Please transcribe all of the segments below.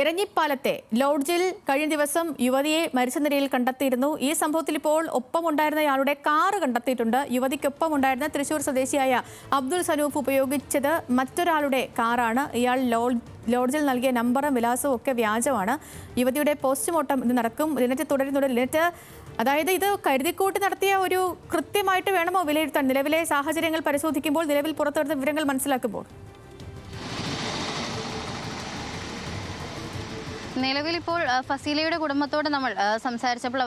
എരഞ്ഞിപ്പാലത്തെ ലോഡ്ജിൽ കഴിഞ്ഞ ദിവസം യുവതിയെ മരിച്ച നിലയിൽ കണ്ടെത്തിയിരുന്നു. ഈ സംഭവത്തിൽ ഇപ്പോൾ ഒപ്പമുണ്ടായിരുന്നയാളുടെ കാറ് കണ്ടെത്തിയിട്ടുണ്ട്. യുവതിക്കൊപ്പം ഉണ്ടായിരുന്ന തൃശൂർ സ്വദേശിയായ അബ്ദുൾ സനൂഫ് ഉപയോഗിച്ചത് മറ്റൊരാളുടെ കാറാണ്. ഇയാൾ ലോഡ്ജിൽ നൽകിയ നമ്പറും വിലാസവും ഒക്കെ വ്യാജമാണ്. യുവതിയുടെ പോസ്റ്റ്മോർട്ടം ഇന്ന് നടക്കും. ലിനറ്റ് തുടരുന്നുണ്ട്. ലിനറ്റ്, അതായത് ഇത് കരുതിക്കൂട്ടി നടത്തിയ ഒരു കൃത്യമായിട്ട് വേണമോ വിലയിരുത്താൻ? നിലവിലെ സാഹചര്യങ്ങൾ പരിശോധിക്കുമ്പോൾ, നിലവിൽ പുറത്തുവരുന്ന വിവരങ്ങൾ മനസ്സിലാക്കുമ്പോൾ നിലവിൽ ഇപ്പോൾ ഫസീലയുടെ കുടുംബത്തോട് നമ്മൾ സംസാരിച്ചപ്പോൾ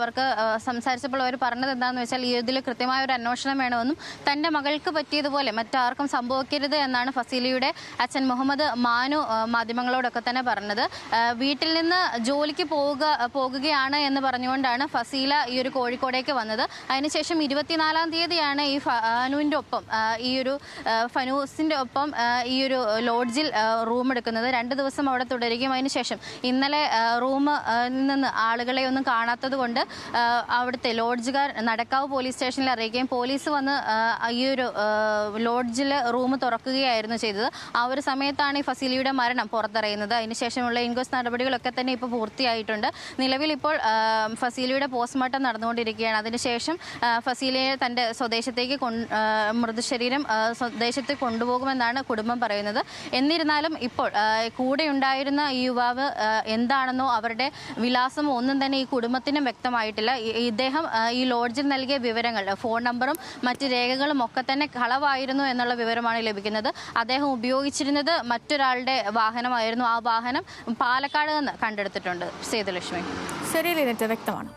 അവർ പറഞ്ഞത് എന്താണെന്ന് വെച്ചാൽ ഇതിൽ കൃത്യമായ ഒരു അന്വേഷണം വേണമെന്നും തൻ്റെ മകൾക്ക് പറ്റിയതുപോലെ മറ്റാർക്കും സംഭവിക്കരുത് എന്നാണ് ഫസീലയുടെ അച്ഛൻ മുഹമ്മദ് മാനു മാധ്യമങ്ങളോടൊക്കെ തന്നെ പറഞ്ഞത്. വീട്ടിൽ നിന്ന് ജോലിക്ക് പോകുകയാണ് എന്ന് പറഞ്ഞുകൊണ്ടാണ് ഫസീല ഈ ഒരു കോഴിക്കോടേക്ക് വന്നത്. അതിനുശേഷം 24-ാം തീയതിയാണ് ഈ ഫനൂസിൻ്റെ ഒപ്പം ഈ ഒരു ലോഡ്ജിൽ റൂം എടുക്കുന്നത്. 2 ദിവസം അവിടെ തുടരുകയും അതിനുശേഷം ഇന്നലെ റൂമിൽ നിന്ന് ആളുകളെ ഒന്നും കാണാത്തത് കൊണ്ട് അവിടുത്തെ ലോഡ്ജുകാർ നടക്കാവ് പോലീസ് സ്റ്റേഷനിൽ അറിയിക്കുകയും പോലീസ് വന്ന് ഈ ഒരു ലോഡ്ജിൽ റൂം തുറക്കുകയായിരുന്നു ചെയ്തത്. ആ ഒരു സമയത്താണ് ഈ ഫസീലയുടെ മരണം പുറത്തറിയുന്നത്. അതിനുശേഷമുള്ള ഇൻക്വസ്റ്റ് നടപടികളൊക്കെ തന്നെ ഇപ്പോൾ പൂർത്തിയായിട്ടുണ്ട്. നിലവിൽ ഇപ്പോൾ ഫസീലയുടെ പോസ്റ്റ്മോർട്ടം നടന്നുകൊണ്ടിരിക്കുകയാണ്. അതിനുശേഷം ഫസീലയെ തൻ്റെ സ്വദേശത്തേക്ക് മൃതശരീരം സ്വദേശത്ത് കൊണ്ടുപോകുമെന്നാണ് കുടുംബം പറയുന്നത്. എന്നിരുന്നാലും ഇപ്പോൾ കൂടെ ഉണ്ടായിരുന്ന ഈ യുവാവ് എന്താണെന്നോ അവരുടെ വിലാസമോ ഒന്നും തന്നെ ഈ കുടുംബത്തിനും വ്യക്തമായിട്ടില്ല. ഇദ്ദേഹം ഈ ലോഡ്ജിൽ നൽകിയ വിവരങ്ങൾ, ഫോൺ നമ്പറും മറ്റ് രേഖകളും ഒക്കെ തന്നെ കളവായിരുന്നു എന്നുള്ള വിവരമാണ് ലഭിക്കുന്നത്. അദ്ദേഹം ഉപയോഗിച്ചിരുന്നത് മറ്റൊരാളുടെ വാഹനമായിരുന്നു. ആ വാഹനം പാലക്കാട് നിന്ന് കണ്ടെടുത്തിട്ടുണ്ട്. സേതുലക്ഷ്മി. ശരി ലിനറ്റ്, വ്യക്തമാണ്.